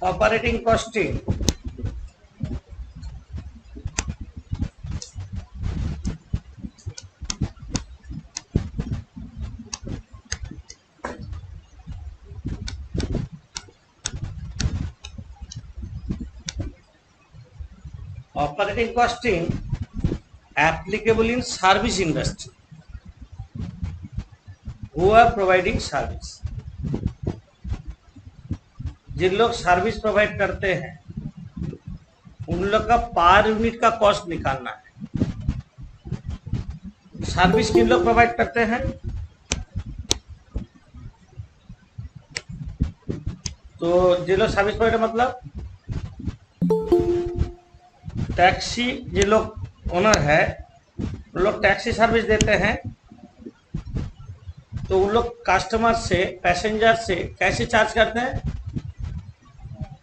Operating costing operating costing applicable in service industry who are providing service। जिन लोग service provide करते हैं उन लोग का पर यूनिट का कॉस्ट निकालना है। सर्विस किन लोग प्रोवाइड करते हैं? तो जिन लोग सर्विस प्रोवाइडर मतलब टैक्सी, जिन लोग ओनर है उन लोग टैक्सी सर्विस देते हैं, तो उन लोग कस्टमर से, पैसेंजर से कैसे चार्ज करते हैं?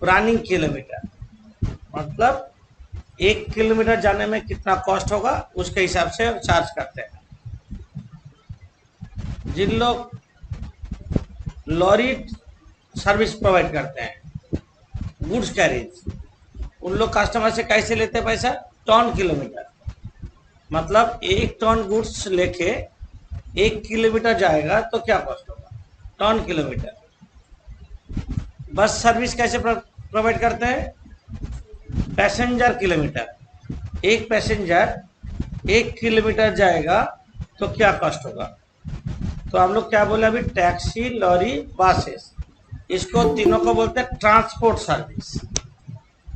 रनिंग किलोमीटर, मतलब 1 किलोमीटर जाने में कितना कॉस्ट होगा उसके हिसाब से चार्ज करते हैं। जिन लोग लॉरी सर्विस प्रोवाइड करते हैं, गुड्स कैरेज, उन लोग कस्टमर से कैसे लेते हैं पैसा? टन किलोमीटर, मतलब 1 टन गुड्स लेके 1 किलोमीटर जाएगा तो क्या कॉस्ट होगा? Ton kilometre. बस सर्विस कैसे प्रोवाइड करते हैं? पैसेंजर किलोमीटर, एक पैसेंजर 1 किलोमीटर जाएगा तो क्या कॉस्ट होगा? तो हम लोग क्या बोले अभी? टैक्सी, लॉरी, बसेस, इसको तीनों को बोलते हैं ट्रांसपोर्ट सर्विस।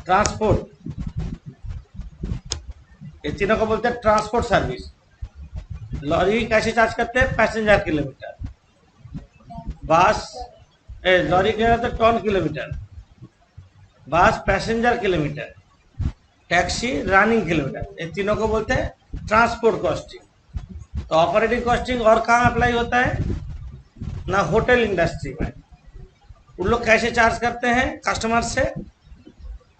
ट्रांसपोर्ट, ये तीनों को बोलते हैं ट्रांसपोर्ट सर्विस। लॉरी कैसे चार्ज करते हैं? Passenger kilometre. बस लॉरी क्या रहता है? Ton kilometre. Bus passenger kilometre. Taxi running kilometre. ये तीनों को बोलते हैं ट्रांसपोर्ट कॉस्टिंग। तो ऑपरेटिंग कॉस्टिंग और कहाँ अप्लाई होता है? ना होटल इंडस्ट्री में। उन लोग कैसे चार्ज करते हैं कस्टमर से?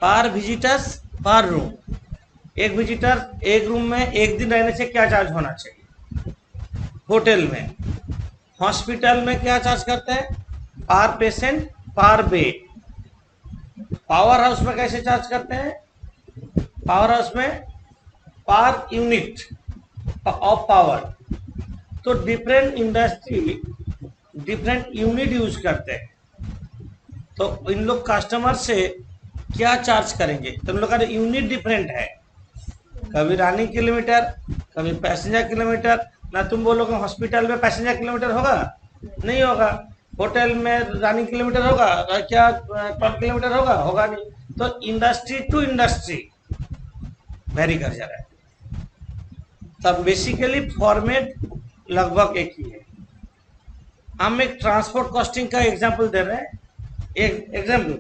पर विजिटर्स पर रूम। एक विजिटर एक रूम में 1 दिन रहने से क्या चार्ज होना चाहिए? होटल में। हॉस्पिटल में क्या चार्ज करते हैं? पर पेशेंट पर बेड। पावर हाउस में कैसे चार्ज करते हैं? पावर हाउस में पर यूनिट ऑफ पावर। तो different industry different unit use करते हैं। तो इन लोग कस्टमर से क्या चार्ज करेंगे? तो इन लोग का यूनिट डिफरेंट है, कभी रनिंग किलोमीटर, कभी पैसेंजर किलोमीटर। ना तुम बोलोगे हॉस्पिटल में पैसेंजर किलोमीटर होगा, नहीं होगा। होटल में रनिंग किलोमीटर होगा क्या? टन किलोमीटर होगा, होगा नहीं। तो इंडस्ट्री टू इंडस्ट्री वेरी कर जा रहा है। तब बेसिकली फॉर्मेट लगभग एक ही है। हम एक ट्रांसपोर्ट कॉस्टिंग का एग्जांपल दे रहे हैं। एक एग्जांपल,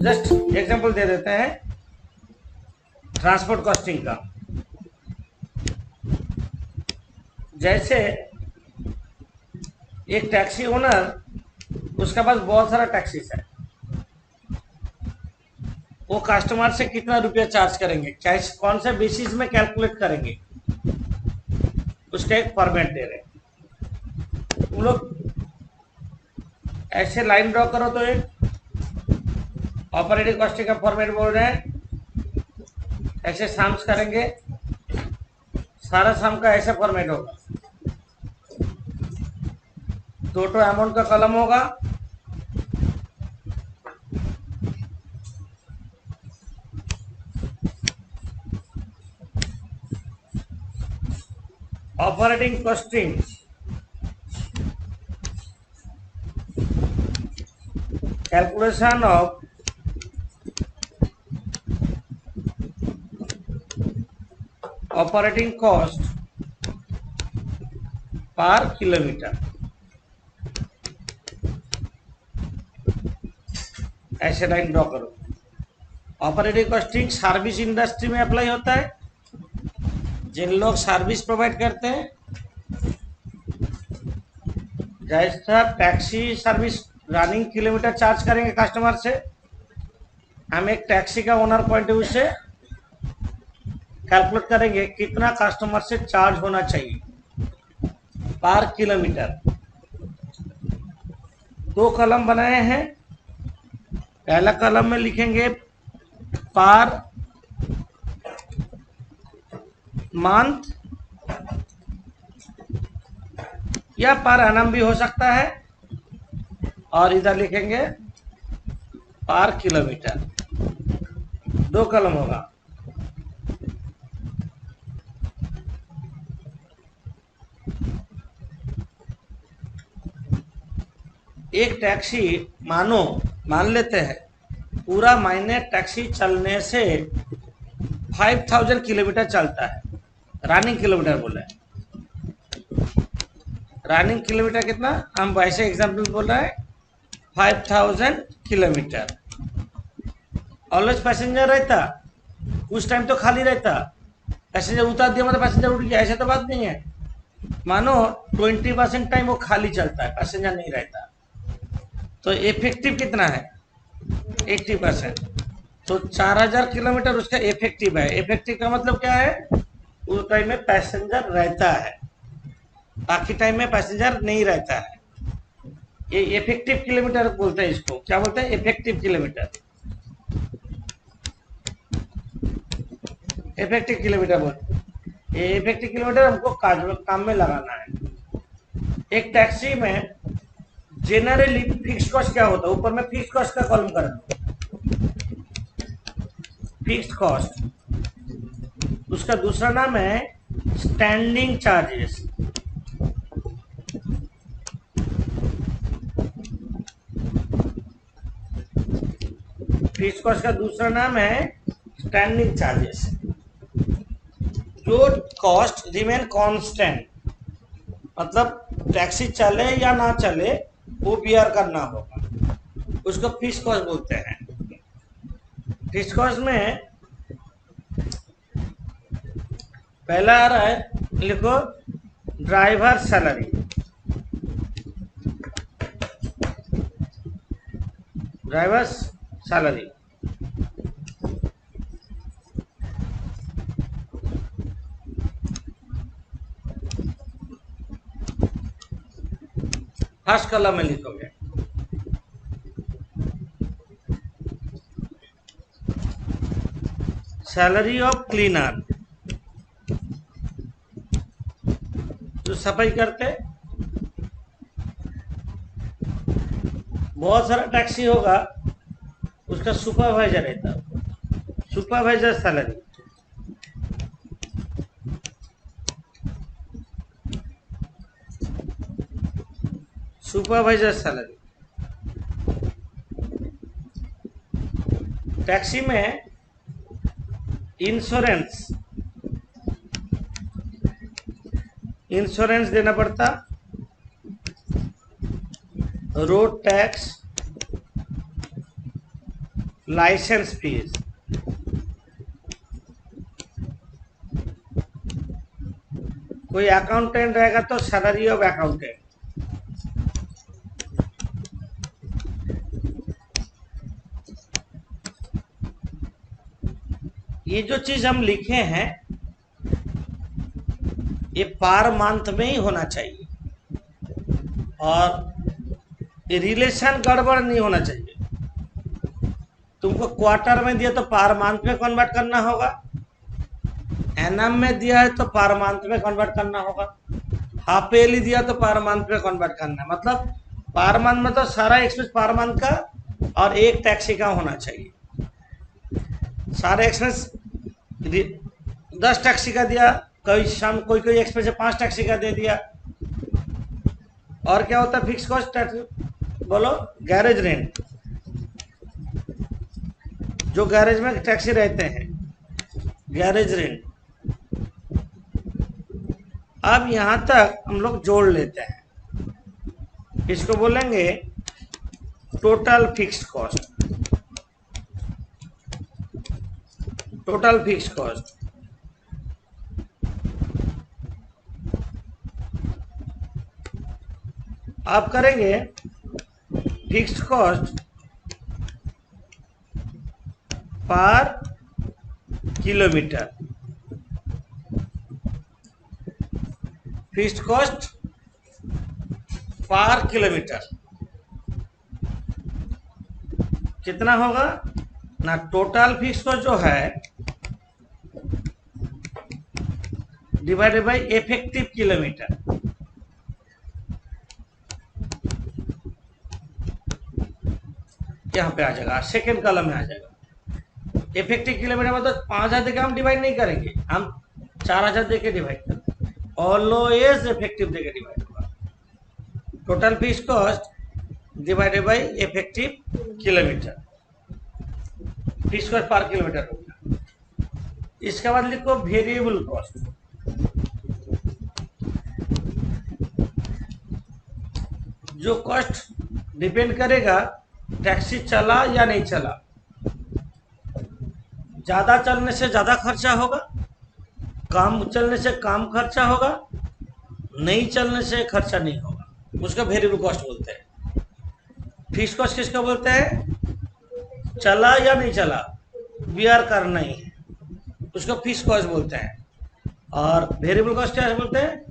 जस्ट एग्जांपल दे देते हैं ट्रांसपोर्ट कॉस्टिंग का। जैसे एक टैक्सी ओनर, उसके पास बहुत सारा टैक्सीज है, वो कस्टमर से कितना रुपया चार्ज करेंगे, कैश कौन से बेसिस में कैलकुलेट करेंगे, उसका एक फॉर्मेट दे रहे हैं। तुम लोग ऐसे लाइन ड्रॉ करो तो एक ऑपरेटिंग कॉस्टिंग का फॉर्मेट बोल रहे हैं। ऐसे साम्स करेंगे, सारा साम का ऐसा फॉर्मेट होगा। टोटल अमाउंट का कॉलम होगा, operating costing calculation of operating cost पर किलोमीटर। ऐसे लाइन ड्रॉ करो। ऑपरेटिंग कॉस्टिंग सर्विस इंडस्ट्री में अप्लाई होता है। जिन लोग सर्विस प्रोवाइड करते हैं, जैसा taxi service running kilometre charge करेंगे कस्टमर से, हम एक टैक्सी का ओनर पॉइंट ऑफ व्यू से कैलकुलेट करेंगे कितना कस्टमर से चार्ज होना चाहिए पर किलोमीटर। 2 कॉलम बनाए हैं, पहला कॉलम में लिखेंगे पर मंथ या पर एनम भी हो सकता है, और इधर लिखेंगे पर किलोमीटर। दो कॉलम होगा। एक टैक्सी मान लेते हैं पूरा महीने टैक्सी चलने से 5000 किलोमीटर चलता है। रनिंग किलोमीटर बोले, रनिंग किलोमीटर कितना, हम वैसे एग्जाम्पल बोल रहे हैं 5000 किलोमीटर। ऑलवेज पैसेंजर रहता, उस टाइम तो खाली रहता, पैसेंजर उतार दिया मतलब पैसेंजर उठ गया, ऐसा तो बात नहीं है। मानो 20% टाइम वो खाली चलता है, पैसेंजर नहीं रहता, तो इफेक्टिव कितना है 80%। तो 4000 किलोमीटर उसका इफेक्टिव है। इफेक्टिव का मतलब क्या है, उस टाइम में पैसेंजर रहता है, बाकी टाइम में पैसेंजर नहीं रहता है। ये इफेक्टिव किलोमीटर बोलते हैं, इसको क्या बोलते हैं, इफेक्टिव किलोमीटर। इफेक्टिव किलोमीटर बोलते हैं। ये इफेक्टिव किलोमीटर हमको काम में लगाना है। एक टैक्सी में जनरली फिक्स कॉस्ट क्या होता है, ऊपर में फिक्स कॉस्ट का कॉलम कर दो, फिक्स कॉस्ट। उसका दूसरा नाम है स्टैंडिंग चार्जेस। फिक्स कॉस्ट का दूसरा नाम है स्टैंडिंग चार्जेस। जो कॉस्ट रिमेन कांस्टेंट, मतलब टैक्सी चले या ना चले वो बियर करना होगा, उसको फिक्स कॉस्ट बोलते हैं। फिक्स कॉस्ट में पहला आ रहा है, लिखो driver salary. Driver salary first column में लिखोगे। सैलरी ऑफ क्लीनर, जो सफाई करते, बहुत सारा टैक्सी होगा उसका सुपरवाइजर रहता है, supervisor salary. Supervisor salary. Taxi में इंश्योरेंस देना पड़ता, रोड टैक्स, लाइसेंस फीस। कोई अकाउंटेंट रहेगा तो सैलरी ऑफ अकाउंटेंट। ये जो चीज हम लिखे हैं ये पर मंथ में ही होना चाहिए, और ये रिलेशन गड़बड़ नहीं होना चाहिए। तुमको क्वार्टर में दिया तो पर मंथ में कन्वर्ट करना होगा, एनम में दिया है तो पर मंथ में कन्वर्ट करना होगा, हाफ ईयरली दिया तो पर मंथ में कन्वर्ट करना है। मतलब पर मंथ में तो सारा एक्सपेंस पर मंथ का और एक टैक्सी का होना चाहिए। सारे एक्सपेंस 10 टैक्सी का दिया, कोई एक्सपेंस 5 टैक्सी का दे दिया। और क्या होता है फिक्स कॉस्ट, बोलो गैरेज रेंट, जो गैरेज में टैक्सी रहते हैं, गैरेज रेंट। अब यहां तक हम लोग जोड़ लेते हैं, इसको बोलेंगे total fixed cost. Total fixed cost आप करेंगे fixed cost per kilometre, fixed cost per kilometre. कितना होगा ना, टोटल फिक्स कॉस्ट जो है डिवाइडेड बाय इफेक्टिव किलोमीटर। यहाँ पे आ जाएगा, सेकेंड कॉलम में आ जाएगा। इफेक्टिव किलोमीटर मतलब 5000 देके हम डिवाइड नहीं करेंगे, हम 4000 देके डिवाइड करेंगे। ऑलवेज इफेक्टिव देके डिवाइड होगा। Total fix cost divided by effective kilometre, fix cost per kilometre होगा। इसके बाद लिखो वेरिएबल कॉस्ट। जो कॉस्ट डिपेंड करेगा टैक्सी चला या नहीं चला। ज्यादा चलने से ज्यादा खर्चा होगा, कम चलने से कम खर्चा होगा, नहीं चलने से खर्चा नहीं होगा, उसका वेरिएबल कॉस्ट बोलते हैं। फिक्स कॉस्ट किसका बोलते हैं, चला या नहीं चला, बियर करना ही है, उसको फिक्स कॉस्ट बोलते हैं। और वेरिएबल कॉस्ट क्या बोलते हैं,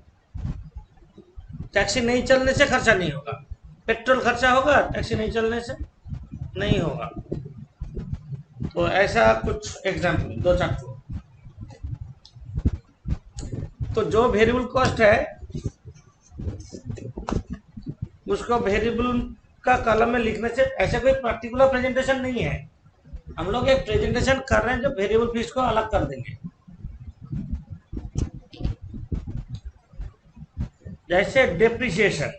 टैक्सी नहीं चलने से खर्चा नहीं होगा। पेट्रोल खर्चा होगा, टैक्सी नहीं चलने से नहीं होगा। तो ऐसा कुछ एग्जाम्पल दो चार को। तो जो वेरिएबल कॉस्ट है उसको वेरिएबल का कॉलम में लिखने से ऐसा कोई पर्टिकुलर प्रेजेंटेशन नहीं है। हम लोग एक प्रेजेंटेशन कर रहे हैं जो वेरिएबल फीस को अलग कर देंगे। जैसे डेप्रिसिएशन,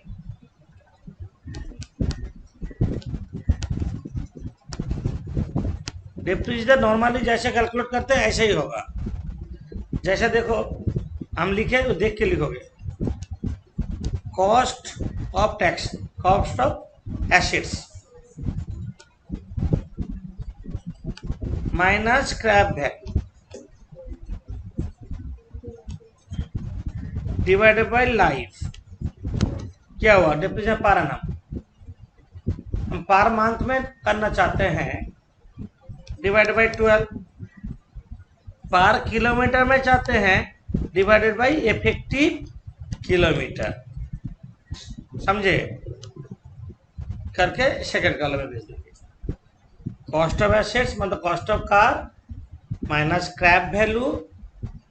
डेप्रिसिएशन नॉर्मली जैसे कैलकुलेट करते हैं ऐसे ही होगा। जैसे देखो हम लिखे तो देख के लिखोगे, cost of tax, cost of assets minus scrap value divided by life. क्या हुआ, डेप्रिसिएशन पर एनम। हम पर मंथ में करना चाहते हैं, डिवाइडेड बाय 12। पर किलोमीटर में चाहते हैं, डिवाइडेड बाय इफेक्टिव किलोमीटर। समझे, करके सेकंड कॉलम में भेज देंगे। कॉस्ट ऑफ एसेट्स मतलब cost of car minus scrap value,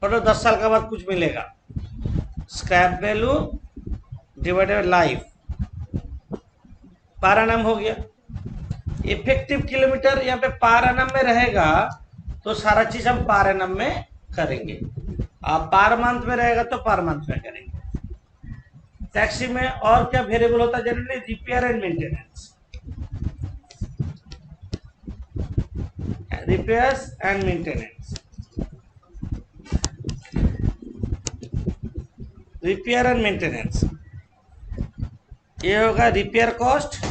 और 10 साल के बाद कुछ मिलेगा, scrap value divided by life, per annum हो गया। इफेक्टिव किलोमीटर यहाँ पे पर एनम में रहेगा तो सारा चीज हम पर एनम में करेंगे। अब पर मंथ में रहेगा तो पर मंथ में करेंगे। टैक्सी में और क्या वेरिएबल होता है generally, repair and maintenance, repairs and maintenance, repair and maintenance. ये होगा रिपेयर कॉस्ट।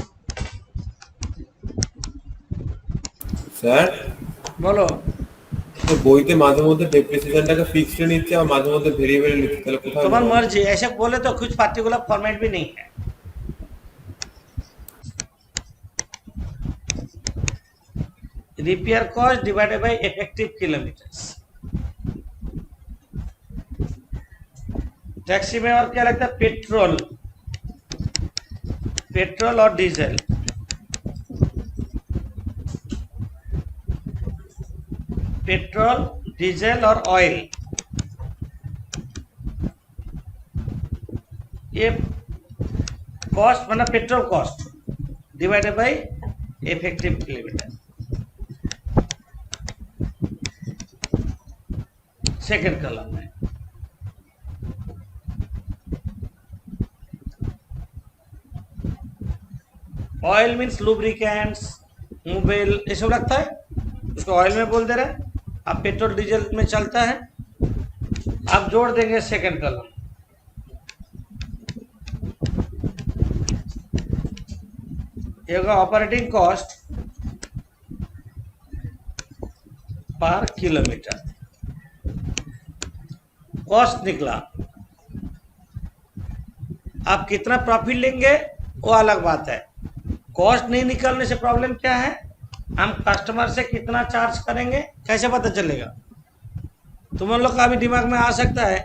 স্যার, बोलो, তো বইতে মাঝে মধ্যে ডেপ্রিসিয়েশনটাকে ফিক্সড নিচ্ছে আর মাঝে মধ্যে ভেরিয়েবল নিচ্ছে, তাহলে কোথায় तुम्हारी मर्जी। ऐसे बोले तो कुछ पार्टिकुलर फॉर्मेट भी नहीं है। Repair cost divided by effective kilometres. Taxi में और क्या लगता है, पेट्रोल, पेट्रोल और डीजल, पेट्रोल डीजल और ऑयल। ये कॉस्ट मतलब petrol cost divided by effective kilometre. Second column में ऑयल मीन्स लुब्रिकेंट्स, मोबिल, ये सब लगता है, उसको ऑयल में बोल दे रहे हैं। अब पेट्रोल डीजल में चलता है। अब जोड़ देंगे सेकंड कॉलम, ये होगा ऑपरेटिंग कॉस्ट पर किलोमीटर। कॉस्ट निकला, आप कितना प्रॉफिट लेंगे वो अलग बात है। कॉस्ट नहीं निकलने से प्रॉब्लम क्या है, हम कस्टमर से कितना चार्ज करेंगे कैसे पता चलेगा। तुम लोग का भी दिमाग में आ सकता है,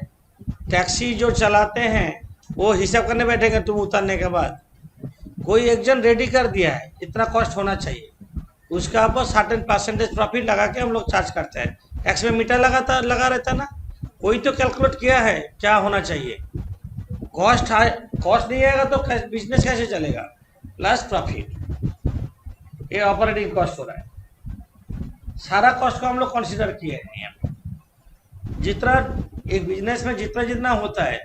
टैक्सी जो चलाते हैं वो हिसाब करने बैठेंगे तुम उतरने के बाद, कोई एक जन रेडी कर दिया है इतना कॉस्ट होना चाहिए, उसका ऊपर सर्टेन परसेंटेज प्रॉफिट लगा के हम लोग चार्ज करते हैं। टैक्स में मीटर लगा रहता ना, वही तो कैलकुलेट किया है क्या होना चाहिए। कॉस्ट नहीं आएगा तो बिजनेस कैसे चलेगा। प्लस प्रॉफिट, ये ऑपरेटिंग कॉस्ट हो रहा है। सारा कॉस्ट को हम लोग कंसीडर किए हैं यहाँ पे। जितना एक बिजनेस में जितना जितना होता है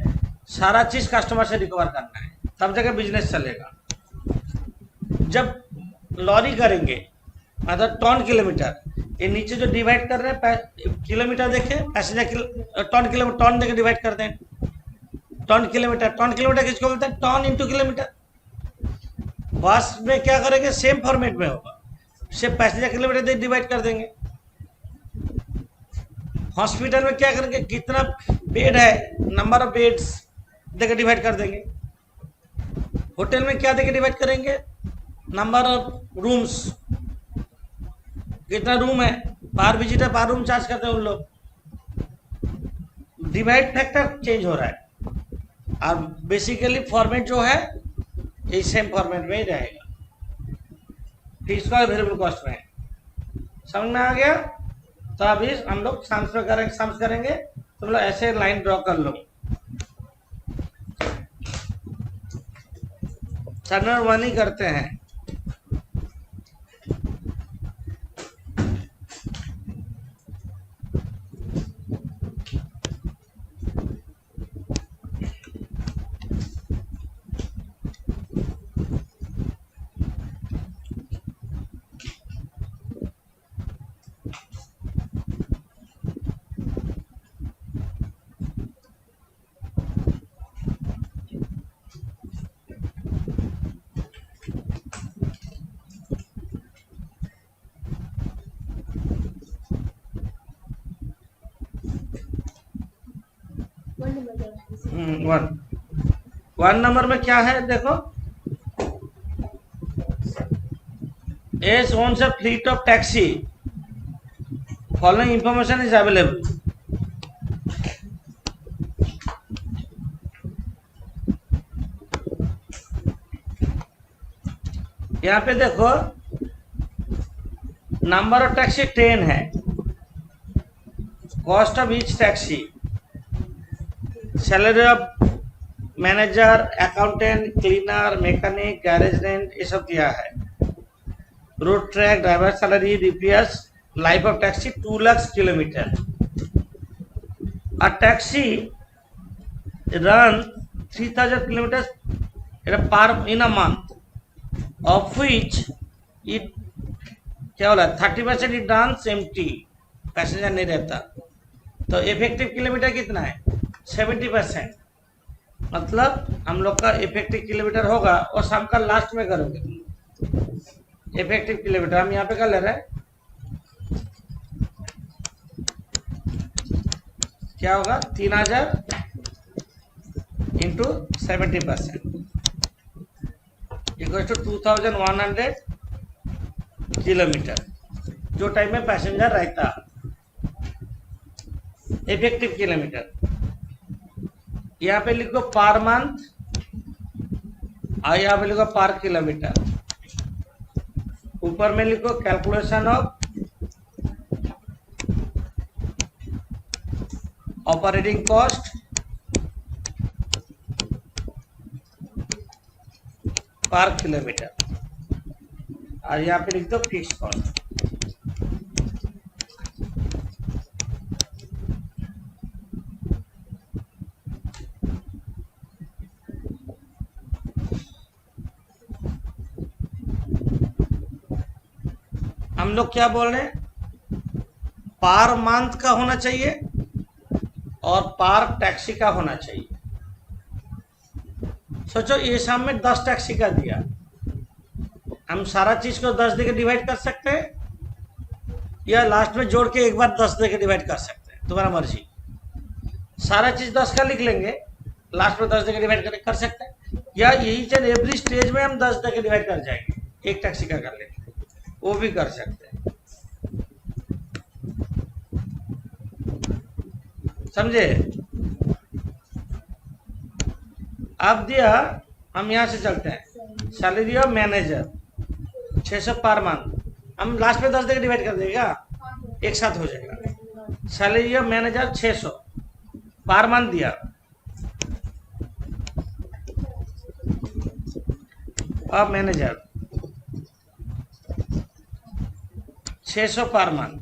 सारा चीज कस्टमर से रिकवर करना है, तब जाकर बिजनेस चलेगा। जब लॉरी करेंगे मतलब टन किलोमीटर, ये नीचे जो डिवाइड कर रहे हैं किलोमीटर देखें, पैसेंजर टन देके डिवाइड कर दें। टन किलोमीटर किसको बोलते हैं, टन इंटू किलोमीटर। बस में क्या करेंगे, सेम फॉर्मेट में होगा, सिर्फ पैसेंजर किलोमीटर दे डिवाइड कर देंगे। हॉस्पिटल में क्या करेंगे, कितना बेड है, नंबर ऑफ बेड्स देकर डिवाइड कर देंगे। होटल में क्या देकर डिवाइड करेंगे, नंबर ऑफ रूम्स, कितना रूम है, पर विजिटर पर रूम चार्ज करते हैं उन लोग। डिवाइड फैक्टर चेंज हो रहा है और बेसिकली फॉर्मेट जो है ये सेम फॉर्मेट में ही रहेगा। फिक्स कॉस्ट वेरिएबल कॉस्ट में समझ में आ गया। तो अभी हम लोग सम्स करेंगे, तो लोग ऐसे लाइन ड्रॉ कर लो। टर्नर वन ही करते हैं। वन नंबर में क्या है देखो, as owns a fleet of taxi, following information is available. यहाँ पे देखो नंबर ऑफ टैक्सी 10 है, cost of each taxi, salary of manager, accountant, cleaner, mechanic, garage rent, ये सब दिया है। Road track, driver salary, repairs, life of taxi 2 lakh kilometre. A taxi run 3000 kilometre per in a month, of which it क्या बोला 30% it runs empty, passenger नहीं रहता। तो effective kilometre कितना है, 70%। मतलब हम लोग का इफेक्टिव किलोमीटर होगा और शाम का लास्ट में करोगे इफेक्टिव किलोमीटर। हम यहाँ पे कर ले रहे हैं, क्या होगा 3000 इंटू 70% इक्वल टू 2100 किलोमीटर, जो टाइम में पैसेंजर रहता। इफेक्टिव किलोमीटर यहाँ पे लिखो पर मंथ और यहाँ पे लिखो पर किलोमीटर। ऊपर में लिखो कैलकुलेशन ऑफ ऑपरेटिंग कॉस्ट पर किलोमीटर और यहाँ पे लिख दो फिक्स कॉस्ट। हम लोग क्या बोल रहे हैं, पर मंथ का होना चाहिए और पर टैक्सी का होना चाहिए। सोचो ये सामने 10 टैक्सी का दिया, हम सारा चीज को 10 देके डिवाइड कर सकते हैं या लास्ट में जोड़ के एक बार 10 देके डिवाइड कर सकते हैं, तुम्हारा मर्जी। सारा चीज 10 का लिख लेंगे, लास्ट में 10 देके डिवाइड कर सकते हैं, या यही चल एवरी स्टेज में हम 10 देके डिवाइड कर जाएंगे, एक टैक्सी का कर लेंगे, वो भी कर सकते हैं। समझे। अब दिया, हम यहां से चलते हैं। Salary of manager 600 per month, हम लास्ट में 10 देकर डिवाइड कर देगा, एक साथ हो जाएगा। Salary of manager 600 per month दिया, अब मैनेजर 600 पर मंथ।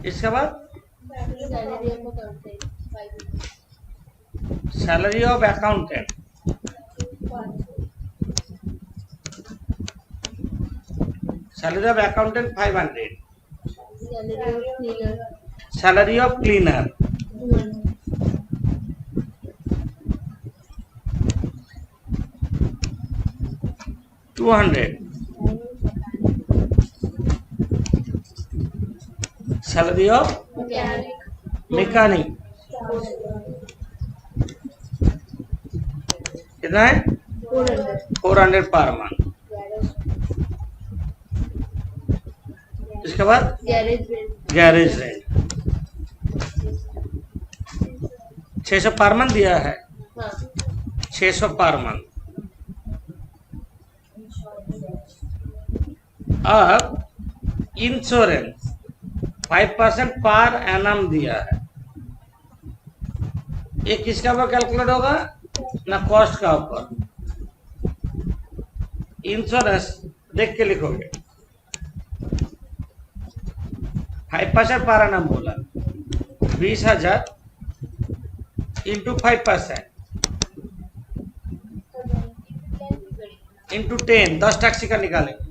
इसके बाद salary of accountant salary of accountant 500। Salary of cleaner 200। Salary of mechanic कितना है? 400 पर मंथ। इसके बाद गैरेज रेंट 600 पर मंथ दिया है, 600 पर मंथ। अब इंश्योरेंस 5% पर एनम दिया है। ये किसका ऊपर कैलकुलेट होगा? ना कॉस्ट का ऊपर। इंश्योरेंस देख के लिखोगे, 5% पर एनम बोला, 20,000 इंटू 5% इंटू 10, 10 टैक्सी का निकालेंगे,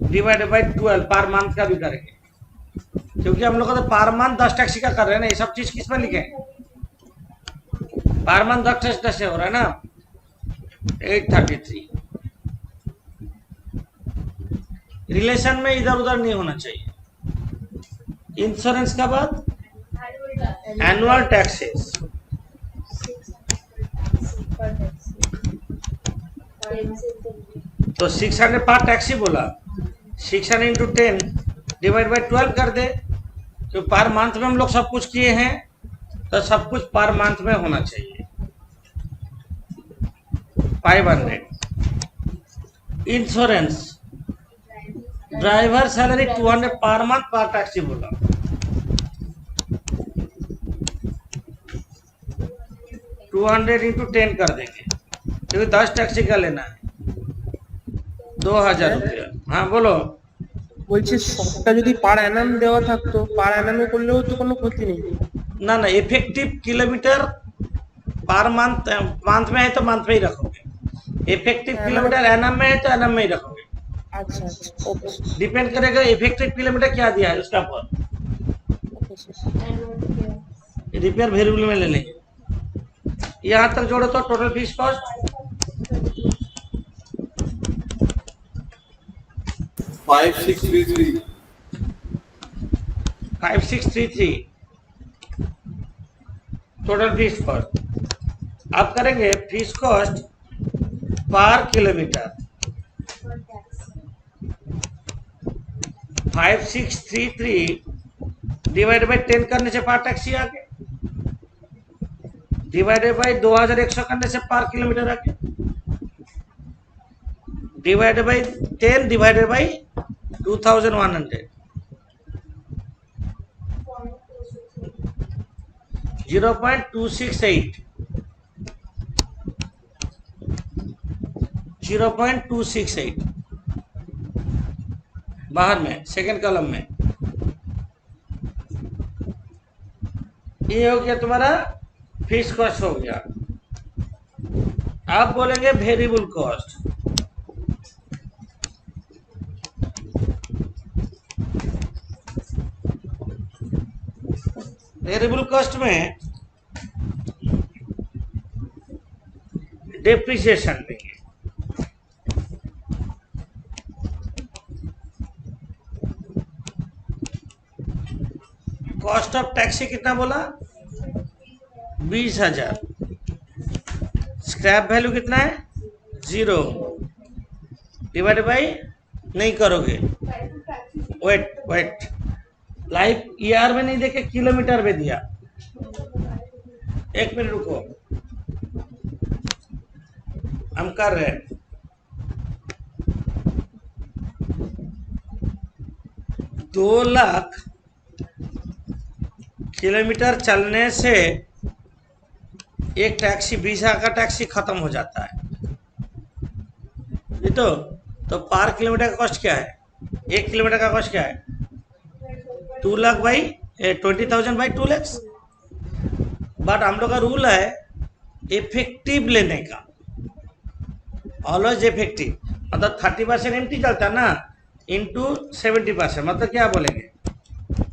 डिवाइडेड बाई 12 पर मंथ का भी करेंगे, क्योंकि हम लोग तो पर मंथ 10 टैक्सी का कर रहे हैं ना। ये सब चीज किस में लिखे? पर मंथ 10 टैक्सी हो रहा है ना। 833 रिलेशन में इधर उधर नहीं होना चाहिए। इंश्योरेंस का बाद एनुअल टैक्सेस तो 600 पर टैक्सी बोला, 600 इंटू 10 डिवाइड बाई 12 कर दे। तो पर मंथ में हम लोग सब कुछ किए हैं, तो सब कुछ पर मंथ में होना चाहिए। 500 इंश्योरेंस ड्राइवर सैलरी 200 पर मंथ पर टैक्सी बोला, 200 इंटू 10 कर देंगे, क्योंकि 10 टैक्सी का लेना है, 2000 रुपया। हाँ बोलो। বলছি সবটা যদি পার অ্যানাম দেওয়া থাকতো, পার অ্যানামে করলেও তো কোনো ক্ষতি নেই। ना ना, effective kilometre per month month में है तो मंथ में ही रखोगे, इफेक्टिव किलोमीटर एनम में है तो एनम में ही रखोगे। আচ্ছা আচ্ছা, ওকে डिपेंड करेगा इफेक्टिव किलोमीटर क्या दिया है उसका पर। Okay sir. रिपेयर वेरिएबल में ले लेंगे। यहाँ तक जोड़ो तो total fees cost 5633 5633 total fees cost. अब करेंगे fees cost per kilometre. 5633 divide by 10 करने से पर टैक्सी आ गया, डिवाइडेड बाई 2100 करने से पर किलोमीटर आ गया, डिवाइडेड बाई 10 डिवाइडेड बाई 2100 0.268 0.268 बाहर में सेकंड कॉलम में। ये हो गया तुम्हारा फिक्स कॉस्ट हो गया। आप बोलेंगे वेरिएबल कॉस्ट। वेरिएबल कॉस्ट में डेप्रिसिएशन देंगे, कॉस्ट ऑफ टैक्सी कितना बोला? 20,000। स्क्रैप वैल्यू कितना है? 0 डिवाइड बाई नहीं करोगे, वेट लाइफ ईआर में नहीं देखे, किलोमीटर में दिया। एक मिनट रुको, हम कर रहे हैं। 2 लाख किलोमीटर चलने से एक टैक्सी 20,000 का टैक्सी खत्म हो जाता है। ये तो पर किलोमीटर का कॉस्ट क्या है? 1 किलोमीटर का कॉस्ट क्या है? 2 lakh by 20,000 by 2 lakh. But हम लोग का रूल है इफेक्टिव लेने का, ऑलवेज इफेक्टिव। मतलब 30% एमटी चलता है ना, इंटू 70%, मतलब क्या बोलेंगे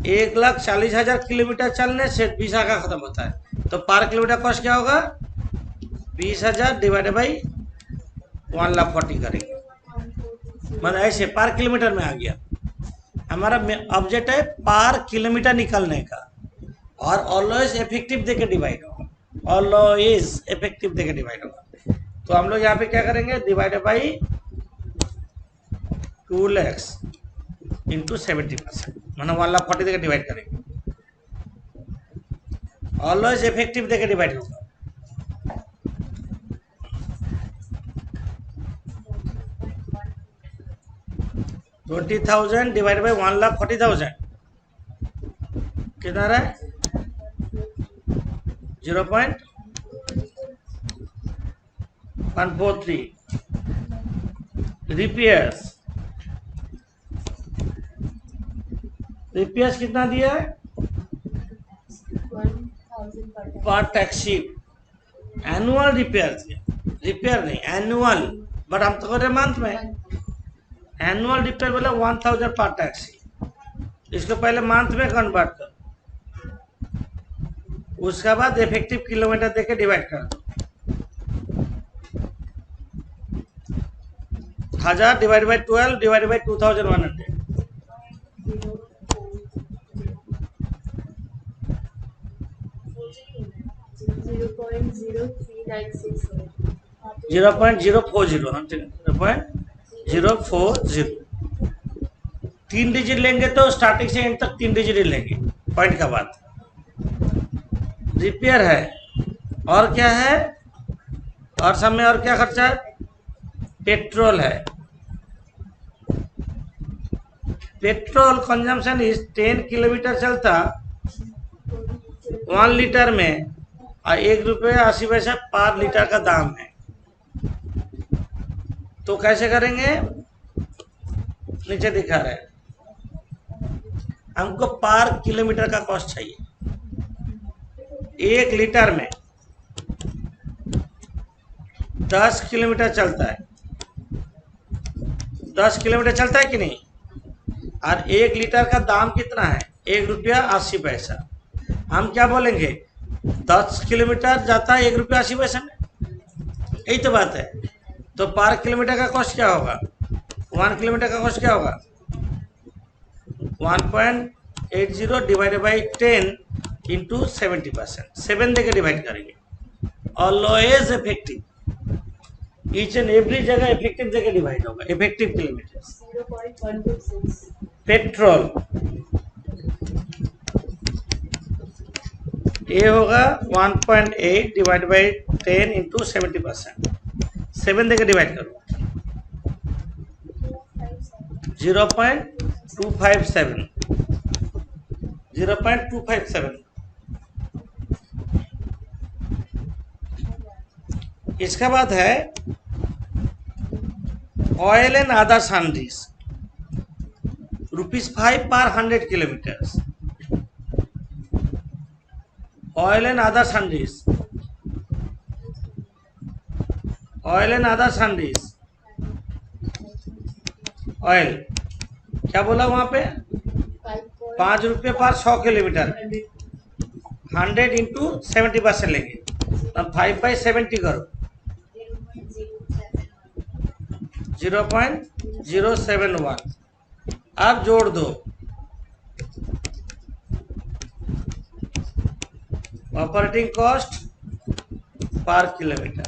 1,40,000 किलोमीटर चलने से 20,000 का खत्म होता है। तो पर किलोमीटर कॉस्ट क्या होगा? 20,000 डिवाइडेड बाई 1,40,000 करेंगे, मतलब ऐसे पर किलोमीटर में आ गया। हमारा ऑब्जेक्ट है पर किलोमीटर निकलने का, और ऑलवेज इफेक्टिव देके डिवाइड होगा, ऑलवेज इफेक्टिव देके डिवाइड होगा। तो हम लोग यहाँ पे क्या करेंगे, डिवाइडेड बाई 2 लाख इंटू 70%, मतलब 1,40,000 देके डिवाइड करेंगे। ऑलवेज इफेक्टिव देके डिवाइड होगा। $20,000 डिवाइड बाई 1,40,000 कितना रहा है? 0.143। रिपेयर्स कितना दिया है? 1,000 पर टैक्सी। एनुअल रिपेयर नहीं, एनुअल, बट हम तो कर रहे मंथ में। एनुअल रिपेयर बोला 1,000 पर टैक्सी। इसको पहले मंथ में कन्वर्ट कर, उसके बाद इफेक्टिव किलोमीटर देके डिवाइड कर। 1,000 divide by 12 divide by 2,100। 0.040। 3 digit लेंगे तो स्टार्टिंग से एंड तक 3 डिजिट ही लेंगे, पॉइंट का बाद। रिपेयर है, और क्या है? और सब में और क्या खर्चा है? पेट्रोल है। पेट्रोल कंजम्पशन इज 10 किलोमीटर चलता 1 लीटर में, और ₹1.80 पर लीटर का दाम है। तो कैसे करेंगे? नीचे दिखा रहे हैं, हमको पर किलोमीटर का कॉस्ट चाहिए। 1 लीटर में 10 किलोमीटर चलता है, 10 किलोमीटर चलता है कि नहीं? और 1 लीटर का दाम कितना है? ₹1.80। हम क्या बोलेंगे, 10 किलोमीटर जाता है ₹1.80 में, यही तो बात है। तो पर किलोमीटर का कॉस्ट क्या होगा? 1 किलोमीटर का कॉस्ट क्या होगा? 1.80 डिवाइडेड बाई 10 इंटू 70%, 7 देके डिवाइड करेंगे। Always effective, each and every जगह इफेक्टिव देके डिवाइड होगा। Effective kilometre. 0.126। पेट्रोल ये होगा 1.8 डिवाइड बाई 10 इंटू 70%, 7 देके डिवाइड करो। 0.257। 0.257। इसका बाद है ऑयल एंड अदर सन्ड्रीज, ₹5 पर 100 kilometre. Oil and other sundries, oil and other sundries, oil क्या बोला वहां पे? ₹5 पर 100 किलोमीटर। 100 इंटू 70% लेंगे, तब 5/70 करो, 0.071। अब जोड़ दो, ऑपरेटिंग कॉस्ट पर किलोमीटर।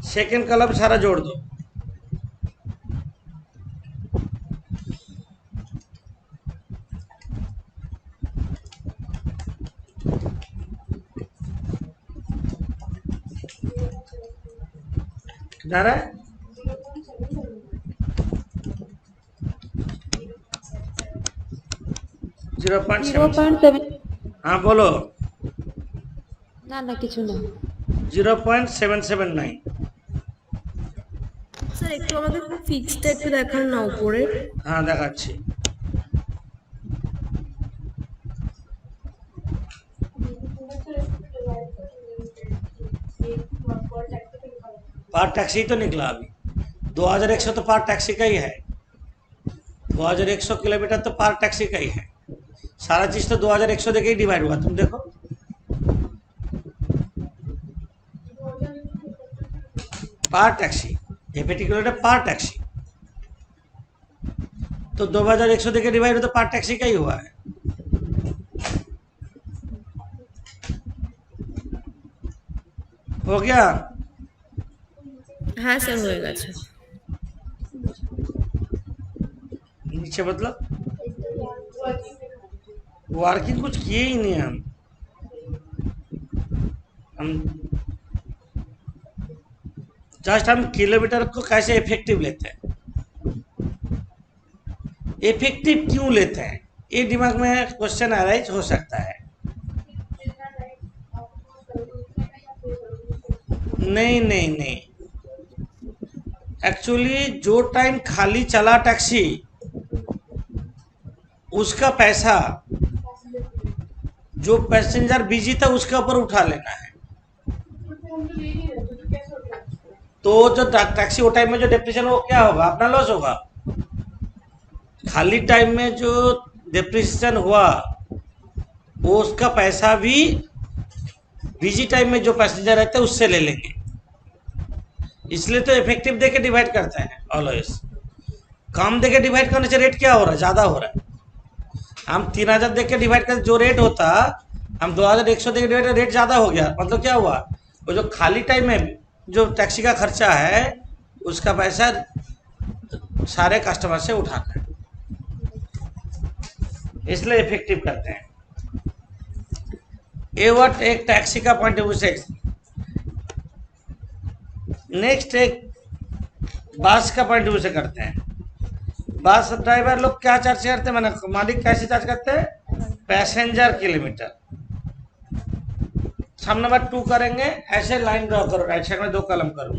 सेकेंड कॉलम सारा जोड़ दो। कितना रहा है? 0.7। 0.7 हाँ बोलो। না না কিছু না 0.779। স্যার একটু আমাকে ফিক্সটা একটু দেখান না উপরে। हाँ দেখাচ্ছি। पर टैक्सी तो निकला अभी 2100 तो पर टैक्सी का ही है। 2100 किलोमीटर तो पर टैक्सी का ही है। सारा चीज तो 2100 देके ही डिवाइड हुआ, तुम देखो। पर टैक्सी ये पर्टिकुलर पर टैक्सी तो 2100 देके डिवाइड हो तो पर टैक्सी का ही हुआ है। हो गया? হ্যাঁ স্যার হয়ে গেছে। नीचे मतलब वर्किंग कुछ किए ही नहीं हम जस्ट हम किलोमीटर को कैसे इफेक्टिव लेते हैं, इफेक्टिव क्यों लेते हैं, ये दिमाग में क्वेश्चन अराइज हो सकता है। नहीं नहीं नहीं, एक्चुअली जो टाइम खाली चला टैक्सी उसका पैसा जो पैसेंजर बिजी था उसके ऊपर उठा लेना है। तो जो टैक्सी वो टाइम में जो डिप्रेशन वो क्या होगा, अपना लॉस होगा। खाली टाइम में जो डिप्रेशन हुआ वो उसका पैसा भी बिजी टाइम में जो पैसेंजर रहते हैं उससे ले लेंगे। इसलिए तो इफेक्टिव देके डिवाइड करते हैं ऑलवेज। कम देके डिवाइड करने से रेट क्या हो रहा है, ज़्यादा हो रहा है। हम 3000 देख के डिवाइड कर जो रेट होता हम 2100 देके डिवाइड रेट ज़्यादा हो गया। मतलब क्या हुआ, वो जो खाली टाइम में जो टैक्सी का खर्चा है उसका पैसा सारे कस्टमर से उठाना है, इसलिए इफेक्टिव करते हैं। ये वर्ड एक टैक्सी का पॉइंट ऑफ व्यू से। नेक्स्ट एक बस का पॉइंट ऑफ व्यू से करते हैं। बस ड्राइवर लोग क्या चार्ज करते हैं, मैंने मालिक कैसे चार्ज करते हैं, पैसेंजर किलोमीटर। सम नंबर 2 करेंगे, ऐसे लाइन ड्रॉ करो, राइट साइड में 2 कलम करो।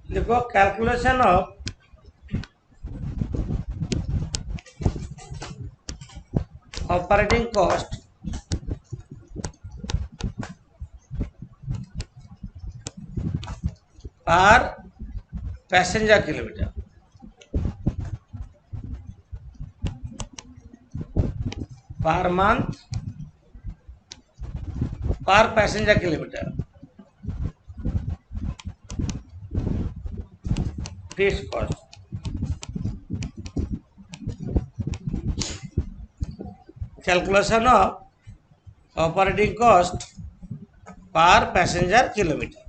देखो calculation of operating cost per passenger kilometre per month per passenger kilometre fix cost. Calculation of operating cost per passenger kilometre.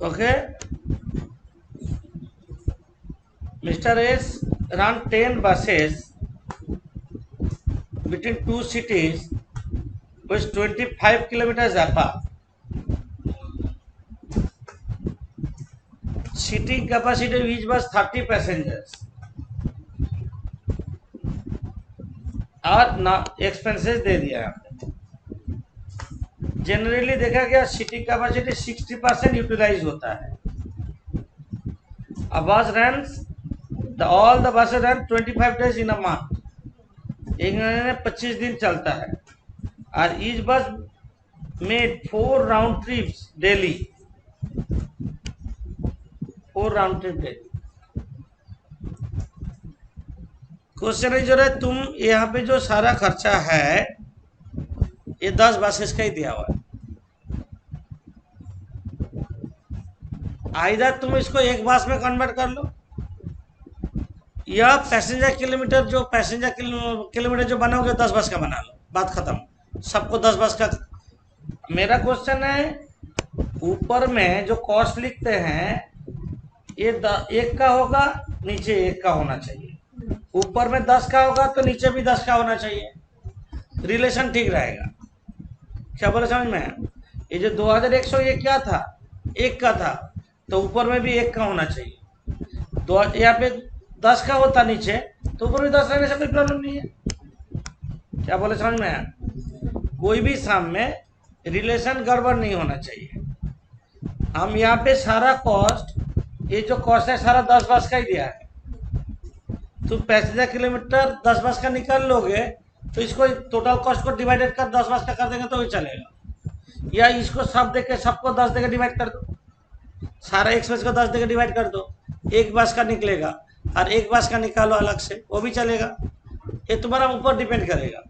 Okay, Mr. S run 10 buses between 2 cities with 25 kilometers apart. Seating capacity of each bus 30 passengers. और ना expenses दे दिया है। Generally देखा गया seating capacity 60% utilise होता है। A bus runs all the buses run 25 days in a month. एक महीने में 25 दिन चलता है। और ईच बस made 4 round trips daily, 4 round trip daily. Question है जो है, तुम यहाँ पे जो सारा खर्चा है ये 10 बसेस का ही दिया हुआ है। आइदर तुम इसको एक बस में कन्वर्ट कर लो, या पैसेंजर किलोमीटर जो किलोमीटर जो बनाओगे 10 बस का बना लो, बात खत्म। सबको 10 बस का। मेरा क्वेश्चन है, ऊपर में जो कॉस्ट लिखते हैं ये 1 का होगा, नीचे 1 का होना चाहिए। ऊपर में 10 का होगा तो नीचे भी 10 का होना चाहिए, रिलेशन ठीक रहेगा। क्या बोले समझ में? ये जो 2100 ये क्या था? 1 का था, तो ऊपर में भी 1 का होना चाहिए। तो यहाँ पे 10 का होता नीचे, तो ऊपर भी 10 रहने से कोई प्रॉब्लम नहीं है। क्या बोले समझ में आया? कोई भी साम में रिलेशन गड़बड़ नहीं होना चाहिए। हम यहाँ पे सारा कॉस्ट, ये जो कॉस्ट है सारा 10 बस का ही दिया है। तो पैसेंजर किलोमीटर 10 बस का निकाल लोगे तो इसको टोटल कॉस्ट को डिवाइडेड कर 10 बस का कर देंगे तो भी चलेगा। या इसको सब देके सबको 10 देके डिवाइड कर दो, सारा एक्सप्रेस को 10 देके डिवाइड कर दो, 1 बस का निकलेगा। और 1 बस का निकालो अलग से, वो भी चलेगा। ये तुम्हारा ऊपर डिपेंड करेगा।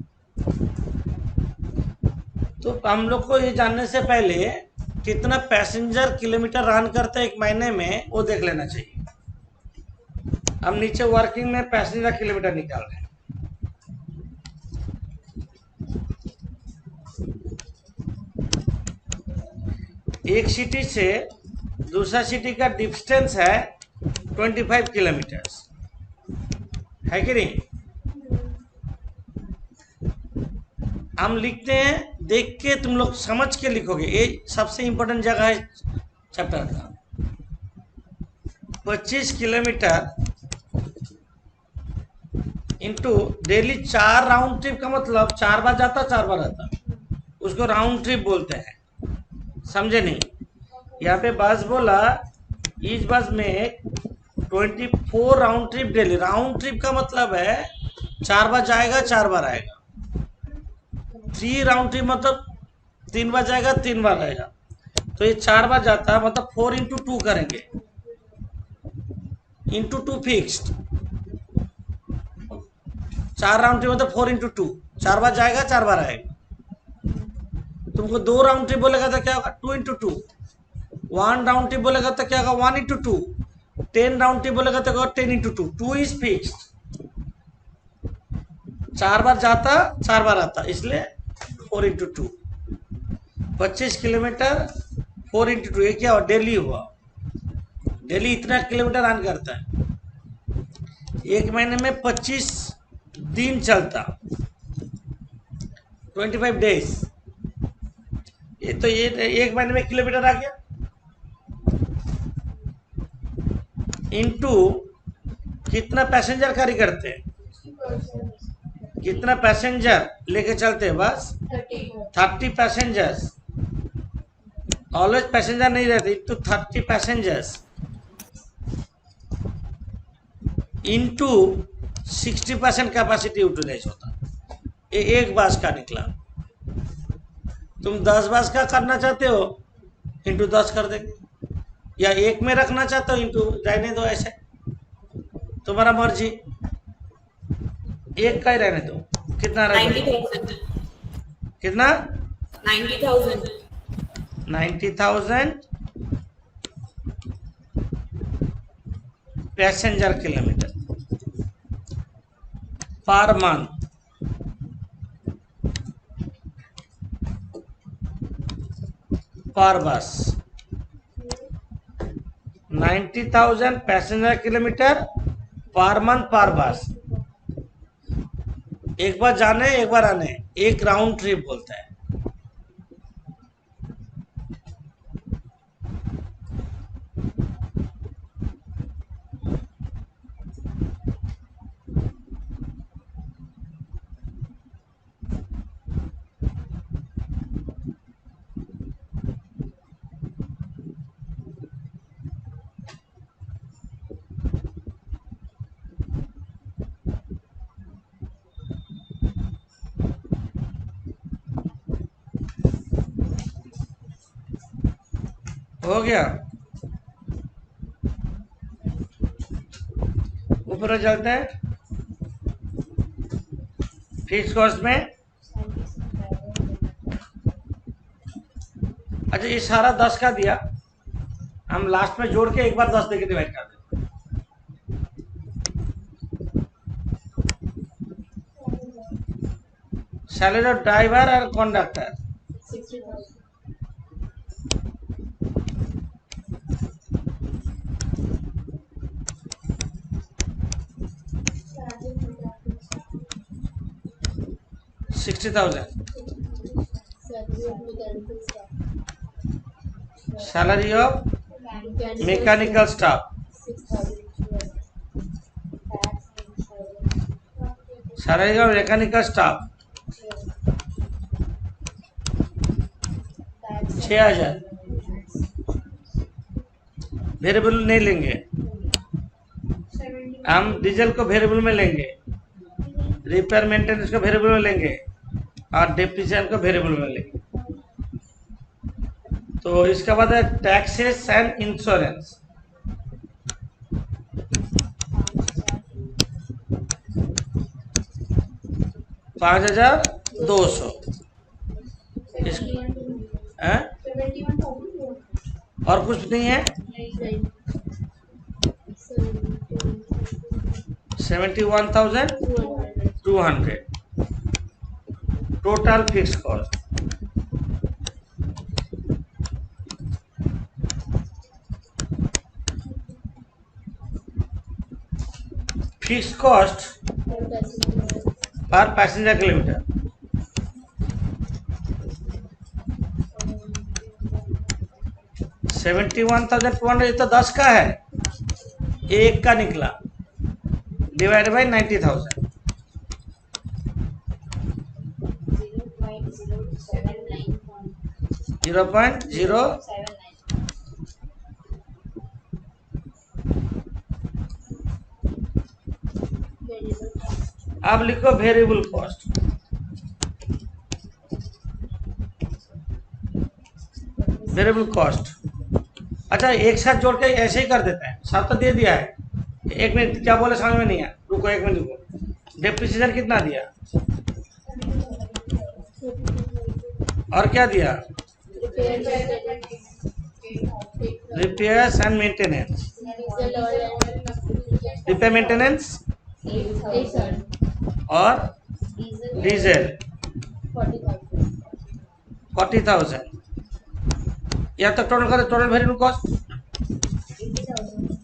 तो हम लोग को ये जानने से पहले कितना पैसेंजर किलोमीटर रन करते हैं एक महीने में वो देख लेना चाहिए। हम नीचे वर्किंग में पैसेंजर किलोमीटर निकाल रहे हैं। एक सिटी से दूसरा सिटी का डिस्टेंस है 25 किलोमीटर, है कि नहीं? हम लिखते हैं, देख के तुम लोग समझ के लिखोगे। ये सबसे इंपॉर्टेंट जगह है चैप्टर का। 25 kilometre into daily 4 round trip का मतलब 4 बार जाता 4 बार आता, उसको राउंड ट्रिप बोलते हैं। समझे नहीं? यहाँ पे बस बोला इस बस में 24 round trip daily. Round trip का मतलब है 4 बार जाएगा 4 बार आएगा। 3 राउंड ट्रिप मतलब 3 बार जाएगा 3 बार आएगा। तो ये 4 बार जाता है, मतलब 4 इंटू 2 करेंगे, इंटू 2 फिक्स्ड। 4 राउंड ट्रिप मतलब 4 इंटू 2, 4 बार जाएगा 4 बार आएगा। तुमको 2 राउंड ट्रिप बोलेगा तो क्या होगा? 2 इंटू 2। 1 राउंड ट्रिप बोलेगा तो क्या होगा? 1 इंटू 2। 10 राउंड ट्रिप बोलेगा तो 10 इंटू 2। 2 is fixed. 4 बार जाता 4 बार आता, इसलिए 4 इंटू 2। 25 किलोमीटर 4 इंटू 2, ये क्या हुआ? डेली हुआ। डेली इतना किलोमीटर रन करता है। एक महीने में 25 दिन चलता, 25 डेज। ये तो ये एक महीने में किलोमीटर आ गया, इंटू कितना पैसेंजर कैरी करते हैं, कितना पैसेंजर लेके चलते हैं बस 30 पैसेंजर्स। ऑलवेज पैसेंजर नहीं रहते, into 30 passengers into 60% capacity utilise होता। ये एक बस का निकला। तुम 10 बस का करना चाहते हो इंटू 10 कर देंगे, या एक में रखना चाहते हो इंटू रहने दो, ऐसे तुम्हारा मर्जी। एक का ही रहने दो। कितना रहने दो? 90,000 कितना? 90,000 90,000 पैसेंजर किलोमीटर पर मंथ। पर बस 90,000 पैसेंजर किलोमीटर पर मंथ पर बस। एक बार जाने एक बार आने, एक राउंड ट्रिप बोलता है। हो गया। ऊपर चलते हैं फिक्स कॉस्ट में। अच्छा ये सारा 10 का दिया, हम लास्ट में जोड़ के एक बार 10 देके डिवाइड कर देते हैं। सैलरी ऑफ ड्राइवर और conductor 60,000. $60,000। Salary of mechanical staff. Salary of mechanical staff 6,000. Tax and insurance. Salary of mechanical staff Tax. 6,000। Variable नहीं लेंगे, हम डीजल को वेरिएबल में लेंगे, रिपेयर मेंटेनेंस को वेरिएबल में लेंगे और डेप्रिसिएशन को वेरिएबल में लेंगे। तो इसका बाद है टैक्सेस एंड इंश्योरेंस 5,200। हैं? 71,000. और कुछ नहीं है। 71,200 total fix cost. Fix cost per passenger kilometre 71,200। तो 10 का है, एक का निकला डिवाइड बाई 90,000। 0.0 अब लिखो वेरिएबल कॉस्ट। वेरिएबल कॉस्ट अच्छा एक साथ जोड़ के ऐसे ही कर देते हैं, सब तो दे दिया है। एक मिनट क्या बोले समझ में नहीं आया, रुको एक मिनट रुको। डेप्रिसिएशन कितना दिया और क्या दिया? Repairs and maintenance. Repair maintenance और डीजल 40,000। या तो टोटल कर टोटल वेरिएबल कॉस्ट 80,000.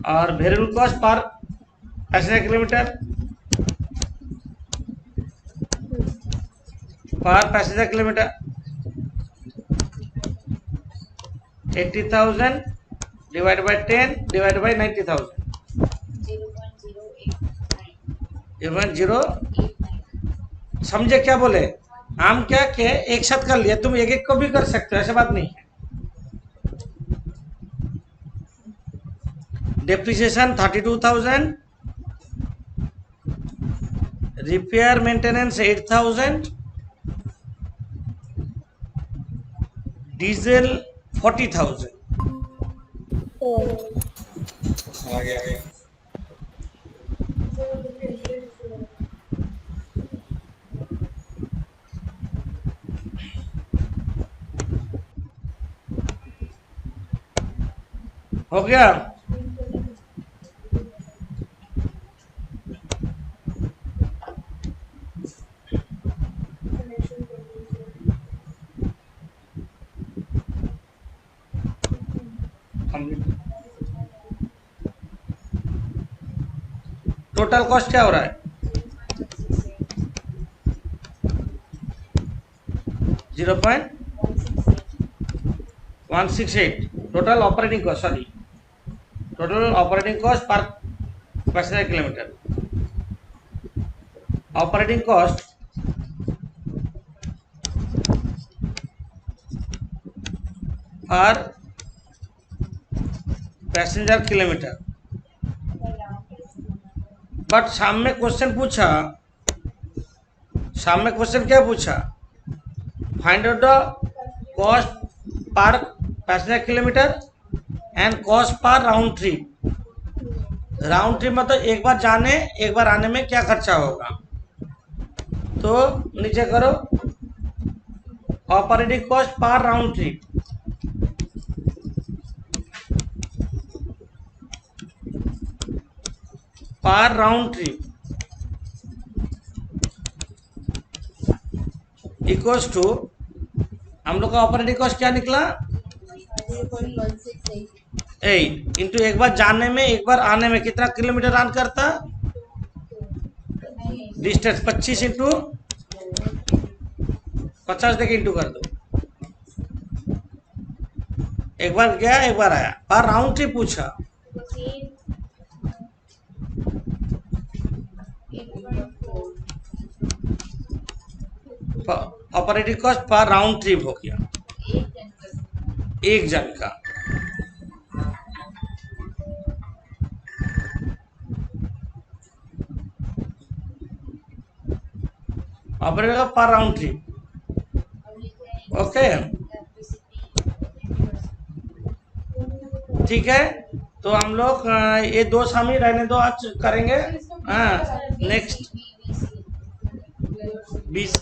और variable cost per passenger kilometre per passenger kilometre 80,000 divide by 10 divide by 90,000 0.0 समझे क्या बोले? हम क्या के एक साथ कर लिया, तुम एक एक को भी कर सकते हो, ऐसा बात नहीं है। Depreciation 32,000, repair maintenance 8,000, diesel 40,000। आगे आगे हो गया। टोटल कॉस्ट क्या हो रहा है? 0.168 total operating cost, sorry total operating cost per passenger kilometre. Operating cost per passenger kilometre. But सामने क्वेश्चन पूछा शाम में क्वेश्चन क्या पूछा? Find out the cost per passenger kilometre and cost per round trip. Round trip मतलब एक बार जाने एक बार आने में क्या खर्चा होगा। तो नीचे करो ऑपरेटिंग कॉस्ट पर राउंड ट्रिप। पर राउंड ट्रिप इक्वल्स टू, हम लोग का ऑपरेटिंग कॉस्ट क्या निकला? 8 इंटू एक बार जाने में एक बार आने में कितना किलोमीटर रन करता? डिस्टेंस 25 इंटू 50 देके इंटू कर दो। एक बार गया एक बार आया। पर राउंड ट्रिप पूछा। ऑपरेटिंग कॉस्ट पर राउंड ट्रिप हो गया एक जन का। ऑपरेटिंग कॉस्ट पर राउंड ट्रिप। ओके ठीक है। तो हम लोग ये 2 शामिल रहने दो, आज करेंगे। हाँ नेक्स्ट 20